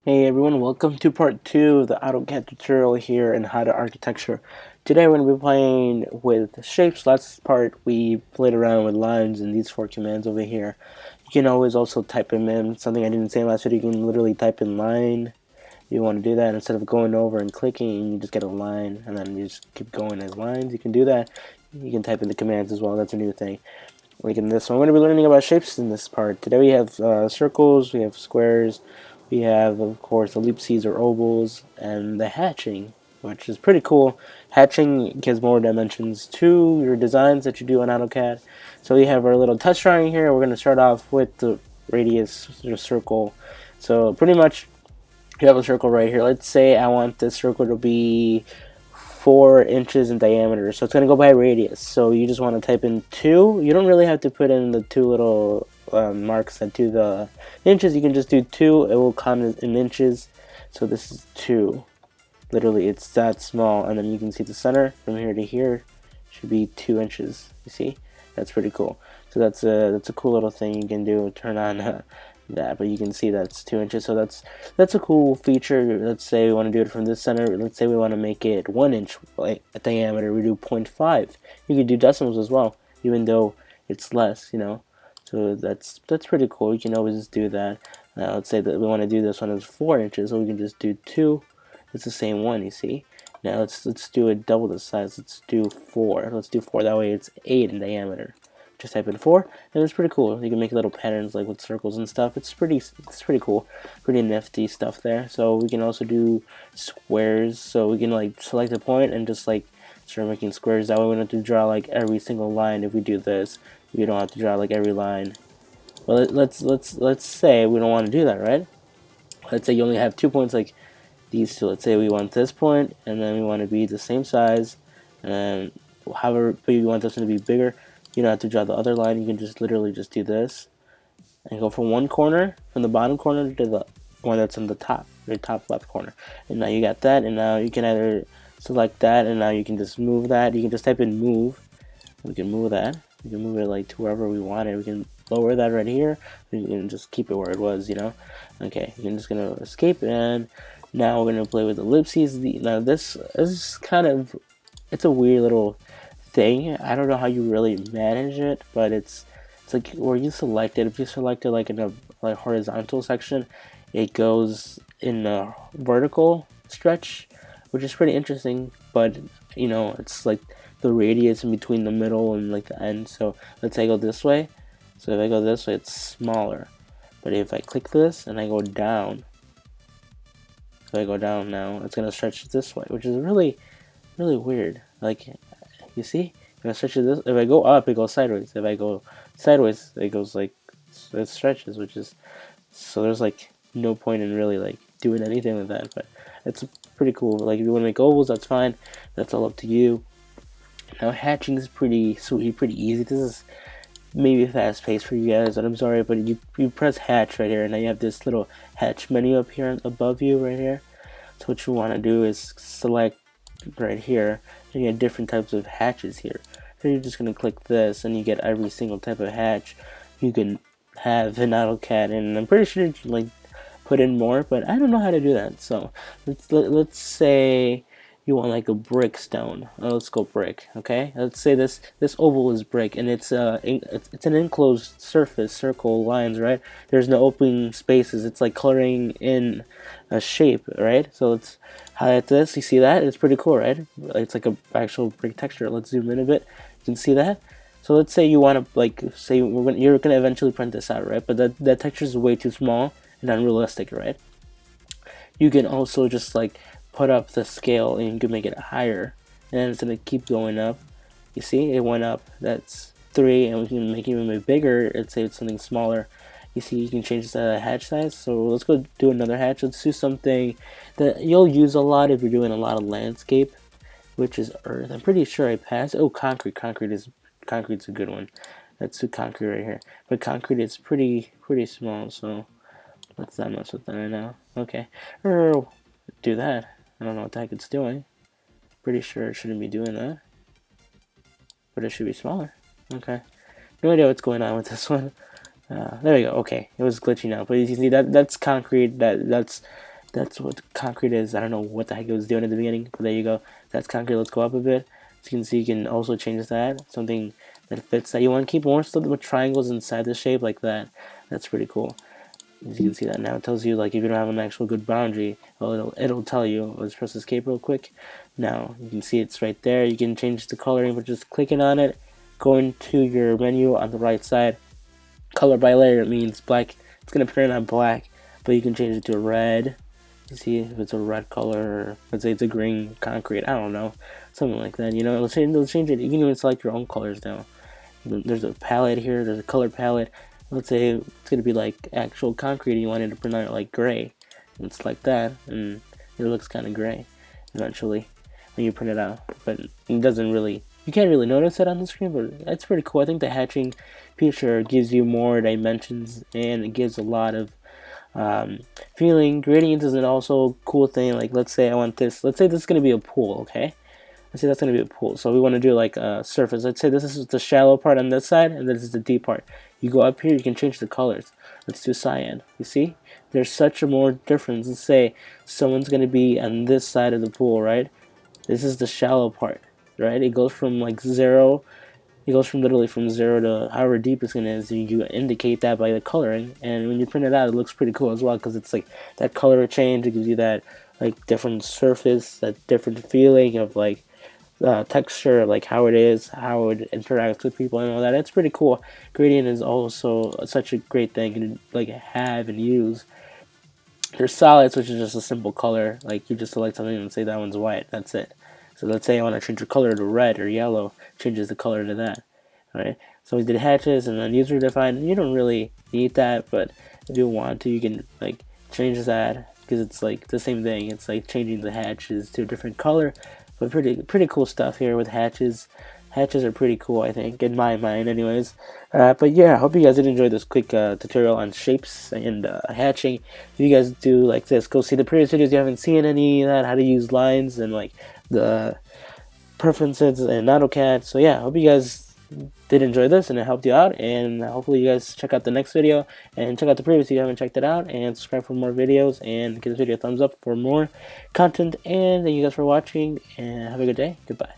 Hey everyone, welcome to part 2 of the AutoCAD tutorial here in How to Architecture. Today we're going to be playing with shapes. Last part we played around with lines and these 4 commands over here. You can always also type them in. Something I didn't say in last video, you can literally type in line. You want to do that instead of going over and clicking, you just get a line and then you just keep going as lines. You can do that. You can type in the commands as well, that's a new thing. Like in this one, we're going to be learning about shapes in this part. Today we have circles, we have squares, we have, of course, ellipses or ovals, and the hatching, which is pretty cool. Hatching gives more dimensions to your designs that you do on AutoCAD. So we have our little touch drawing here. We're going to start off with the radius, your circle. So pretty much you have a circle right here. Let's say I want this circle to be 4 inches in diameter, so it's going to go by radius. So you just want to type in 2. You don't really have to put in the 2 little marks that do the inches. You can just do 2. It will count in inches. So this is 2. Literally, it's that small. And then you can see the center from here to here should be 2 inches. You see? That's pretty cool. So that's a cool little thing you can do. Turn on that, but you can see that's 2 inches. So that's a cool feature. Let's say we want to do it from this center. Let's say we want to make it 1 inch like a diameter. We do 0.5. You can do decimals as well, even though it's less, you know. So that's pretty cool. You can always just do that. Let's say that we want to do this one as 4 inches, so we can just do 2. It's the same one, you see. Now let's do it double the size. Let's do 4. Let's do 4. That way it's 8 in diameter. Just type in 4, and it's pretty cool. You can make little patterns like with circles and stuff. It's pretty cool, pretty nifty stuff there. So we can also do squares. So we can like select a point and just like start making squares. That way we don't have to draw like every single line. If we do this, we don't have to draw like every line. Well, let's say we don't want to do that, right? Let's say you only have 2 points like these two. Let's say we want this point, and then we want to be the same size, and however but you want this one to be bigger. You don't have to draw the other line. You can just literally just do this and go from one corner, from the bottom corner to the one that's in the top, your top left corner. And now you got that, and now you can either select that, and now you can just move that. You can just type in move. We can move that. We can move it like to wherever we want it. We can lower that right here. We can just keep it where it was, you know. Okay, you're just gonna escape, and now we're gonna play with ellipses. Now this is kind of, it's a weird little thing. I don't know how you really manage it, but it's like where you select it. If you select it like in a like horizontal section, it goes in a vertical stretch, which is pretty interesting. But you know, it's like the radius in between the middle and like the end. So let's say I go this way. So if I go this way, it's smaller. But if I click this and I go down, so I go down now, it's gonna stretch this way, which is really weird. Like, you see? If I stretch it this, if I go up, it goes sideways. If I go sideways, it goes like, it stretches, which is, so there's like no point in really like doing anything with that, but it's pretty cool. Like if you want to make ovals, that's fine. That's all up to you. Now hatching is pretty sweet, pretty easy. This is maybe fast paced for you guys, but I'm sorry, but you press hatch right here, and now you have this little hatch menu up here above you right here. So what you want to do is select right here, and you get different types of hatches here. So you're just going to click this, and you get every single type of hatch you can have in AutoCAD, and I'm pretty sure you can like put in more, but I don't know how to do that. So let's say you want like a brick stone. Let's go brick. Okay, let's say this oval is brick, and it's an enclosed surface, circle lines, right? There's no open spaces. It's like coloring in a shape, right? So let's highlight this. You see that? It's pretty cool, right? It's like a actual brick texture. Let's zoom in a bit. You can see that. So let's say you want to like say you're gonna eventually print this out, right? But that texture is way too small and unrealistic, right? You can also just like put up the scale, and you can make it higher, and it's gonna keep going up. You see, it went up. That's 3, and we can make it even bigger. Let's say it's something smaller. You see, you can change the hatch size. So let's go do another hatch. Let's do something that you'll use a lot if you're doing a lot of landscape, which is earth. I'm pretty sure I passed. Oh, concrete. Concrete's a good one. Let's do concrete right here. But concrete is pretty small, so let's not mess with that right now. Okay, or do that. I don't know what the heck it's doing. Pretty sure it shouldn't be doing that, but it should be smaller. Okay, no idea what's going on with this one. There we go. Okay, it was glitching out, but you can see that that's concrete. That's That's what concrete is. I don't know what the heck it was doing at the beginning, but there you go. That's concrete. Let's go up a bit. As you can see, you can also change that. Something that fits that you want to keep more stuff with triangles inside the shape like that. That's pretty cool. As you can see that now, it tells you like if you don't have an actual good boundary, well, it'll tell you. Let's press escape real quick. Now you can see it's right there. You can change the coloring by just clicking on it. Going to your menu on the right side. Color by layer means black. It's gonna print on black, but you can change it to red. You see if it's a red color, or let's say it's a green concrete. I don't know, something like that. You know, it'll change it. You can even select your own colors now. There's a palette here. There's a color palette. Let's say it's gonna be like actual concrete. And you want it to print out like gray. And it's like that, and it looks kind of gray eventually when you print it out. But it doesn't really. You can't really notice it on the screen, but that's pretty cool. I think the hatching feature gives you more dimensions, and it gives a lot of feeling. Gradients is an also cool thing. Like let's say I want this. Let's say this is gonna be a pool. Okay. Let's say that's gonna be a pool. So we want to do like a surface. Let's say this is the shallow part on this side, and this is the deep part. You go up here, you can change the colors. Let's do cyan. You see? There's such a more difference. Let's say someone's gonna be on this side of the pool, right? This is the shallow part, right? It goes from like zero. It goes from literally from 0 to however deep it's gonna is. You indicate that by the coloring, and when you print it out, it looks pretty cool as well because it's like that color change. It gives you that like different surface, that different feeling of like texture, like how it is, how it interacts with people, and all that. It's pretty cool. Gradient is also such a great thing to like have and use. There's solids, which is just a simple color. Like you just select something and say that one's white. That's it. So let's say I want to change the color to red or yellow, changes the color to that. Alright, so we did hatches and then user defined. You don't really need that, but if you want to, you can like change that because it's like the same thing. It's like changing the hatches to a different color, but pretty cool stuff here with hatches. Hatches are pretty cool, I think, in my mind, anyways. But yeah, I hope you guys did enjoy this quick tutorial on shapes and hatching. If you guys do like this, go see the previous videos. You haven't seen any of that, how to use lines and like the preferences in AutoCAD. So yeah, I hope you guys did enjoy this and it helped you out. And hopefully you guys check out the next video and check out the previous if you haven't checked it out. And subscribe for more videos and give this video a thumbs up for more content. And thank you guys for watching and have a good day. Goodbye.